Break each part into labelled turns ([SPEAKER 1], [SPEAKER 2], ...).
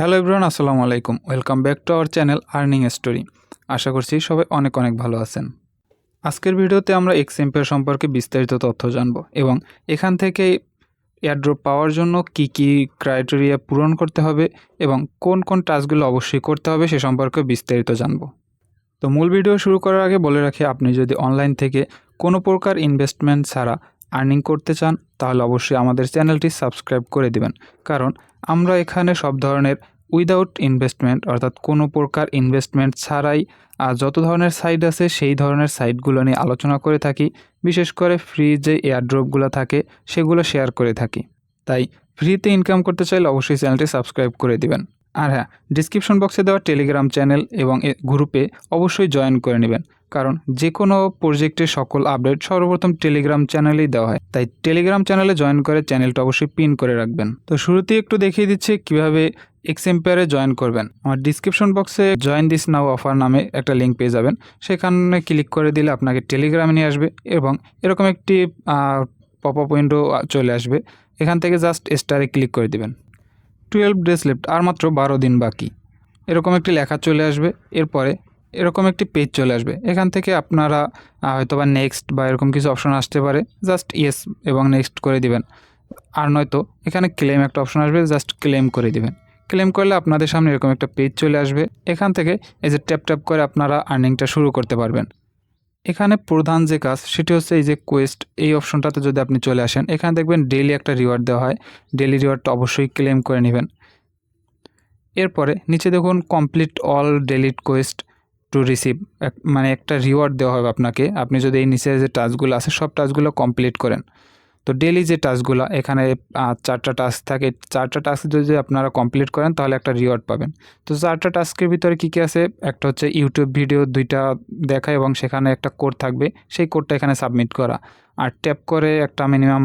[SPEAKER 1] Hello everyone, আসসালামু আলাইকুম। Welcome back to our channel earning story. আশা করছি সবাই অনেক ভালো আছেন। আজকের ভিডিওতে আমরা এক্সএমপিআর সম্পর্কে বিস্তারিত তথ্য জানব এবং এখান থেকে এয়ারড্রপ পাওয়ার জন্য কি কি ক্রাইটেরিয়া পূরণ করতে হবে এবং কোন কোন টাস্কগুলো অবশ্যই করতে হবে সে সম্পর্কে বিস্তারিত জানব। তো মূল ভিডিও শুরু করার আগে বলে রাখি, আপনি যদি অনলাইন থেকে কোনো প্রকার ইনভেস্টমেন্ট ছাড়া আর্নিং করতে চান তাহলে অবশ্যই আমাদের চ্যানেলটি সাবস্ক্রাইব করে দিবেন, কারণ আমরা এখানে সব ধরনের উইদাউট ইনভেস্টমেন্ট অর্থাৎ কোনো প্রকার ইনভেস্টমেন্ট ছাড়াই যত ধরনের সাইট আছে সেই ধরনের সাইটগুলো নিয়ে আলোচনা করে থাকি। বিশেষ করে ফ্রি যে এয়ারড্রপগুলো থাকে সেগুলো শেয়ার করে থাকি। তাই ফ্রিতে ইনকাম করতে চাইলে অবশ্যই চ্যানেলটি সাবস্ক্রাইব করে দিবেন। আর হ্যাঁ, ডিসক্রিপশন বক্সে দেওয়া টেলিগ্রাম চ্যানেল এবং গ্রুপে অবশ্যই জয়েন করে নেবেন, কারণ যে কোনো প্রজেক্টের সকল আপডেট সর্বপ্রথম টেলিগ্রাম চ্যানেলেই দেওয়া হয়। তাই টেলিগ্রাম চ্যানেলে জয়েন করে চ্যানেলটা অবশ্যই পিন করে রাখবেন। তো শুরুতেই একটু দেখিয়ে দিচ্ছি কীভাবে এক্সএমপিআরে জয়েন করবেন। আমার ডিসক্রিপশন বক্সে জয়েন দিস নাও অফার নামে একটা লিঙ্ক পেয়ে যাবেন। সেখানে ক্লিক করে দিলে আপনাকে টেলিগ্রামে নিয়ে আসবে এবং এরকম একটি পপ আপ উইন্ডো চলে আসবে। এখান থেকে জাস্ট স্টারে ক্লিক করে দিবেন। 12 ডেজ লেফট, আর মাত্র 12 দিন বাকি, এরকম একটি লেখা চলে আসবে। এরপরে এরকম একটি পেজ চলে আসবে। এখান থেকে আপনারা হয়তোবা নেক্সট বা এরকম কিছু অপশন আসতে পারে, জাস্ট ইয়েস এবং নেক্সট করে দিবেন। আর নয়তো এখানে ক্লেম একটা অপশন আসবে, জাস্ট ক্লেম করে দিবেন। ক্লেম করলে আপনাদের সামনে এরকম একটা পেজ চলে আসবে। এখান থেকে এই যে ট্যাপ ট্যাপ করে আপনারা আর্নিংটা শুরু করতে পারবেন। এখানে প্রধান যে কাজ সেটি হচ্ছে এই যে কোয়েস্ট, এই অপশনটাতে যদি আপনি চলে আসেন, এখানে দেখবেন ডেইলি একটা রিওয়ার্ড দেওয়া হয়। ডেইলি রিওয়ার্ডটা অবশ্যই ক্লেম করে নেবেন। এরপরে নিচে দেখুন complete all delete Quest to receive, মানে একটা রিওয়ার্ড দেওয়া হবে আপনাকে, আপনি যদি এই নিচে যে টাস্কগুলো আছে সব টাস্কগুলো কমপ্লিট করেন। তো ডেইলি যে টাস্কগুলো এখানে 4টা টাস্ক থাকে, 4টা টাস্ক যদি আপনারা কমপ্লিট করেন তাহলে একটা রিওয়ার্ড পাবেন। তো 4টা টাস্কের ভিতরে কী কী আছে, একটা হচ্ছে ইউটিউব ভিডিও 2টা দেখা এবং সেখানে একটা কোড থাকবে, সেই কোডটা এখানে সাবমিট করা, আর ট্যাপ করে একটা মিনিমাম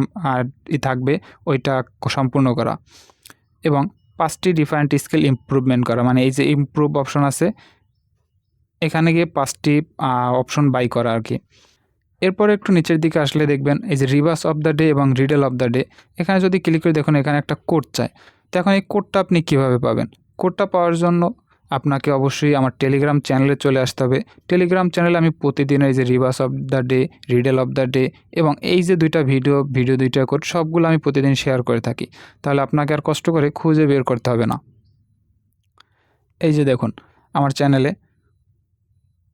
[SPEAKER 1] থাকবে ওইটা সম্পূর্ণ করা, এবং 5টি ডিফারেন্ট স্কিল ইমপ্রুভমেন্ট করা, মানে এই যে ইমপ্রুভ অপশন আছে এখানে গিয়ে 5টি অপশন বাই করা আর কি। এরপরে একটু নিচের দিকে আসলে দেখবেন এই যে রিভার্স অফ দ্য ডে এবং রিডেল অফ দ্য ডে, এখানে যদি ক্লিক করে দেখুন এখানে একটা কোড চায়। তো এখন এই কোডটা আপনি কীভাবে পাবেন? কোডটা পাওয়ার জন্য আপনাকে অবশ্যই আমার টেলিগ্রাম চ্যানেলে চলে আসতে হবে। টেলিগ্রাম চ্যানেলে আমি প্রতিদিন এই যে reverse of the day, riddle of the day এবং এই যে 2টা ভিডিও 2টা কোড সবগুলো আমি প্রতিদিন শেয়ার করে থাকি। তাহলে আপনাকে আর কষ্ট করে খুঁজে বের করতে হবে না। এই যে দেখুন আমার চ্যানেলে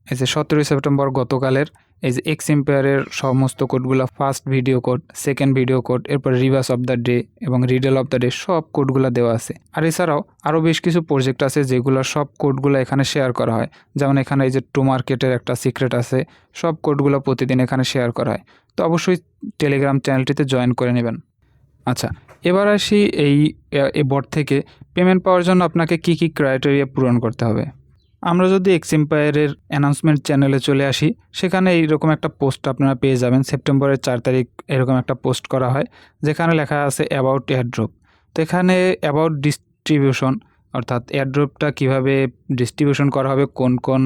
[SPEAKER 1] এই যে 17 সেপ্টেম্বর গতকালের এই যে এক্সএমপিআরের সমস্ত কোডগুলো, first video code, second video code, এরপর রিভার্স অফ দ্য ডে এবং রিডেল অফ দ্য ডে সব কোডগুলো দেওয়া আছে। আর এছাড়াও আরও বেশ কিছু প্রজেক্ট আছে যেগুলো সব কোডগুলো এখানে শেয়ার করা হয়। যেমন এখানে এই যে টু মার্কেটের একটা সিক্রেট আছে, সব কোডগুলো প্রতিদিন এখানে শেয়ার করা হয়। তো অবশ্যই টেলিগ্রাম চ্যানেলটিতে জয়েন করে নেবেন। আচ্ছা, এবার আসি এই বট থেকে পেমেন্ট পাওয়ার জন্য আপনাকে কি কি ক্রাইটেরিয়া পূরণ করতে হবে। আমরা যদি এক্সএমপিআরের অ্যানাউন্সমেন্ট চ্যানেলে চলে আসি, সেখানে এইরকম একটা পোস্ট আপনারা পেয়ে যাবেন। সেপ্টেম্বরের 4 তারিখ এরকম একটা পোস্ট করা হয় যেখানে লেখা আছে অ্যাবাউট এয়ারড্রপ। তো এখানে অ্যাবাউট ডিস্ট্রিবিউশন, অর্থাৎ এয়ারড্রপটা কীভাবে ডিস্ট্রিবিউশন করা হবে, কোন কোন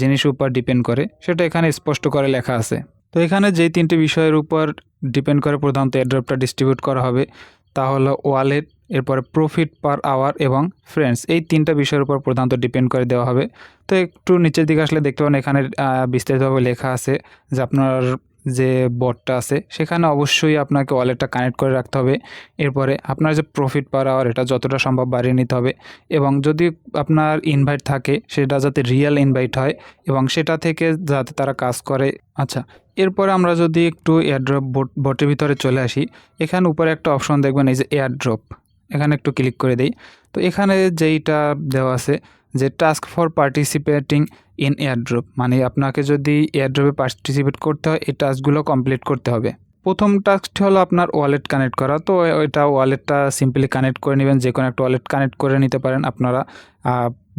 [SPEAKER 1] জিনিসের উপর ডিপেন্ড করে সেটা এখানে স্পষ্ট করে লেখা আছে। তো এখানে যেই 3টি বিষয়ের উপর ডিপেন্ড করে প্রধানত এয়ারড্রপটা ডিস্ট্রিবিউট করা হবে তা হলো ওয়ালেট, এরপরে প্রফিট পার আওয়ার এবং ফ্রেন্ডস, এই 3টা বিষয়ের উপর প্রধানত ডিপেন্ড করে দেওয়া হবে। তো একটু নিচের দিকে আসলে দেখতে পাবেন এখানে বিস্তারিতভাবে লেখা আছে যে আপনার যে বটটা আছে সেখানে অবশ্যই আপনাকে ওয়ালেটটা কানেক্ট করে রাখতে হবে। এরপরে আপনার যে প্রফিট পার আওয়ার এটা যতটা সম্ভব বাড়িয়ে নিতে হবে, এবং যদি আপনার ইনভাইট থাকে সেটা যাতে রিয়েল ইনভাইট হয় এবং সেটা থেকে যাতে তারা কাজ করে। আচ্ছা, এরপরে আমরা যদি একটু এয়ারড্রপ বটের ভিতরে চলে আসি, এখানে উপরে একটা অপশন দেখবেন এই যে এয়ারড্রপ, এখানে একটু ক্লিক করে দেই। তো এখানে যেইটা দেওয়া আছে যে task for participating in airdrop, মানে আপনাকে যদি এয়ারড্রপে পার্টিসিপেট করতে হয় এই টাস্কগুলো কমপ্লিট করতে হবে। প্রথম টাস্কটি হলো আপনার ওয়ালেট কানেক্ট করা। তো এটা ওয়ালেটটা সিম্পলি কানেক্ট করে নেবেন, যে কোনো একটা ওয়ালেট কানেক্ট করে নিতে পারেন আপনারা,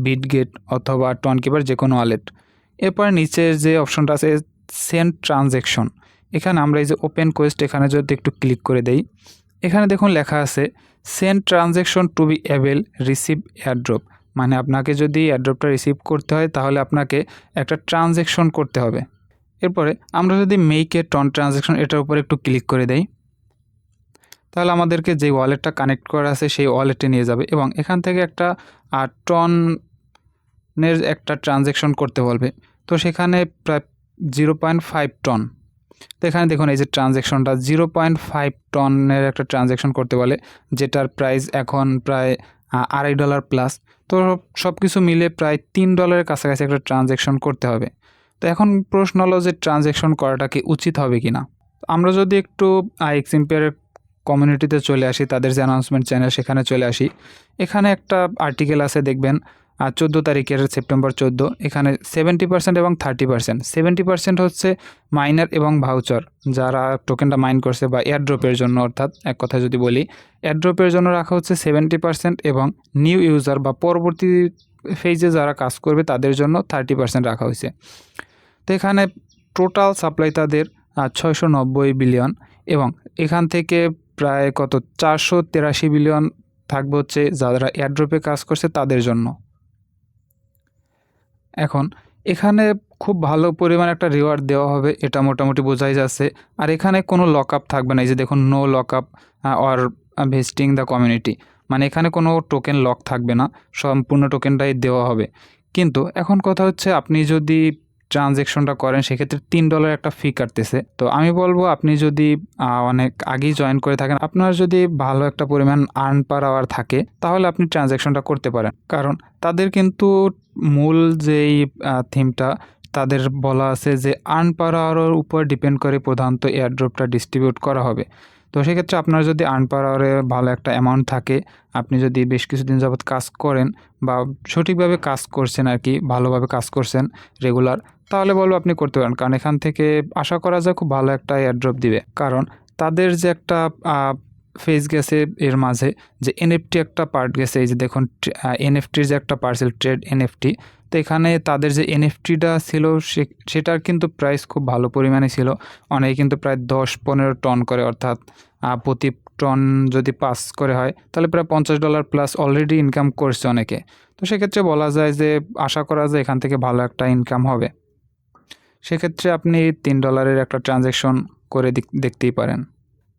[SPEAKER 1] বিটগেট অথবা টোনকিপার, যে কোনো ওয়ালেট। এরপরে নিচের যে অপশনটা আছে সেন্ড ট্রানজ্যাকশন, এখানে আমরা এই যে ওপেন কোয়েস্ট এখানে যদি একটু ক্লিক করে দেই, এখানে দেখুন লেখা আছে send transaction to be able receive airdrop, মানে আপনাকে যদি এয়ারড্রপটা রিসিভ করতে হয় তাহলে আপনাকে একটা ট্রানজ্যাকশন করতে হবে। এরপরে আমরা যদি মেক এ টন ট্রানজ্যাকশন এটার উপরে একটু ক্লিক করে দেই, তাহলে আমাদেরকে যে ওয়ালেটটা কানেক্ট করা আছে সেই ওয়ালেটে নিয়ে যাবে এবং এখান থেকে একটা টনের একটা ট্রানজ্যাকশন করতে বলবে। তো সেখানে প্রায় 0.5 টন। তো এখানে দেখুন এই যে ট্রানজ্যাকশনটা 0.5 টনের একটা ট্রানজ্যাকশন করতে বলে, যেটার প্রাইস এখন প্রায় $2.5 প্লাস। তো সব কিছু মিলে প্রায় $3 কাছাকাছি একটা ট্রানজ্যাকশন করতে হবে। তো এখন প্রশ্ন হলো যে ট্রানজ্যাকশন করাটা কি উচিত হবে কি না। আমরা যদি একটু এক্সএমপিআর কমিউনিটিতে চলে আসি, তাদের যে অ্যানাউন্সমেন্ট চ্যানেল সেখানে চলে আসি, এখানে একটা আর্টিকেল আছে দেখবেন 14 তারিখের সেপ্টেম্বর 14। এখানে 70% এবং 30%। 70% হচ্ছে মাইনার এবং ভাউচার যারা টোকেনটা মাইন করছে বা এয়ারড্রপের জন্য, অর্থাৎ এক কথায় যদি বলি এয়ারড্রপের জন্য রাখা হচ্ছে 70% এবং নিউ ইউজার বা পরবর্তী ফেজে যারা কাজ করবে তাদের জন্য 30% রাখা হয়েছে। তো এখানে টোটাল সাপ্লাই তাদের 690 বিলিয়ন এবং এখান থেকে প্রায় 483 বিলিয়ন থাকবে হচ্ছে যারা এয়ারড্রপে কাজ করছে তাদের জন্য। এখন এখানে খুব ভালো পরিমাণ একটা রিওয়ার্ড দেওয়া হবে, এটা মোটামুটি বোঝাই যাচ্ছে। আর এখানে কোনো লক আপ থাকবে না, এই যে দেখুন no lock up or vesting the community, মানে এখানে কোনো টোকেন লক থাকবে না, সম্পূর্ণ টোকেনটাই দেওয়া হবে। কিন্তু এখন কথা হচ্ছে আপনি যদি ট্রানজ্যাকশনটা করেন সেক্ষেত্রে $3 একটা ফি কাটতেছে। তো আমি বলবো আপনি যদি অনেক আগেই জয়েন করে থাকেন, আপনার যদি ভালো একটা পরিমাণ আর্ন পার আওয়ার থাকে তাহলে আপনি ট্রানজ্যাকশনটা করতে পারেন। কারণ তাদের কিন্তু মূল যেই থিমটা তাদের বলা আছে যে আর্ন পার আওয়ারের উপর ডিপেন্ড করে প্রধানত এয়ারড্রপটা ডিস্ট্রিবিউট করা হবে। তো সেক্ষেত্রে আপনার যদি আর্ন পার আওয়ারে ভালো একটা অ্যামাউন্ট থাকে, আপনি যদি বেশ কিছুদিন যাবৎ কাজ করেন বা সঠিকভাবে কাজ করছেন আর কি, ভালোভাবে কাজ করছেন রেগুলার, তাহলে বলবো আপনি করতে পারেন। কারণ এখান থেকে আশা করা যায় খুব ভালো একটা এয়ারড্রপ দিবে। কারণ তাদের যে একটা ফেজ গেছে এর মাঝে, যে এনএফটি একটা পার্ট গেছে, এই যে দেখুন এনএফটির যে একটা পার্সেল ট্রেড এনএফটি। তো এখানে তাদের যে এনএফটিটা ছিল সেটার কিন্তু প্রাইস খুব ভালো পরিমাণে ছিল। অনেকে কিন্তু প্রায় 10-15 টন করে, অর্থাৎ প্রতি টন যদি পাস করে হয় তাহলে প্রায় $50 প্লাস অলরেডি ইনকাম করছে অনেকে। তো সেক্ষেত্রে বলা যায় যে আশা করা যায় এখান থেকে ভালো একটা ইনকাম হবে। সেক্ষেত্রে আপনি $3 একটা ট্রানজ্যাকশন করে দেখতেই পারেন।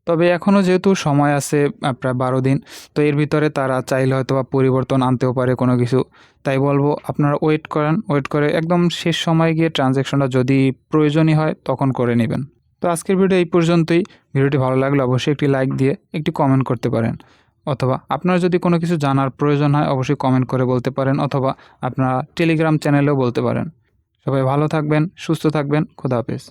[SPEAKER 1] তবে এখনও যেহেতু সময় আছে প্রায় 12 দিন, তো এর ভিতরে তারা চাইলে হয়তো বা পরিবর্তন আনতেও পারে কোনো কিছু। তাই বলবো আপনারা ওয়েট করেন, ওয়েট করে একদম শেষ সময় গিয়ে ট্রানজ্যাকশনটা যদি প্রয়োজনই হয় তখন করে নেবেন। তো আজকের ভিডিও এই পর্যন্তই। ভিডিওটি ভালো লাগলে অবশ্যই একটি লাইক দিয়ে একটি কমেন্ট করতে পারেন, অথবা আপনার যদি কোনো কিছু জানার প্রয়োজন হয় অবশ্যই কমেন্ট করে বলতে পারেন, অথবা আপনারা টেলিগ্রাম চ্যানেলেও বলতে পারেন। সবাই ভালো থাকবেন, সুস্থ থাকবেন, খোদা হাফেজ।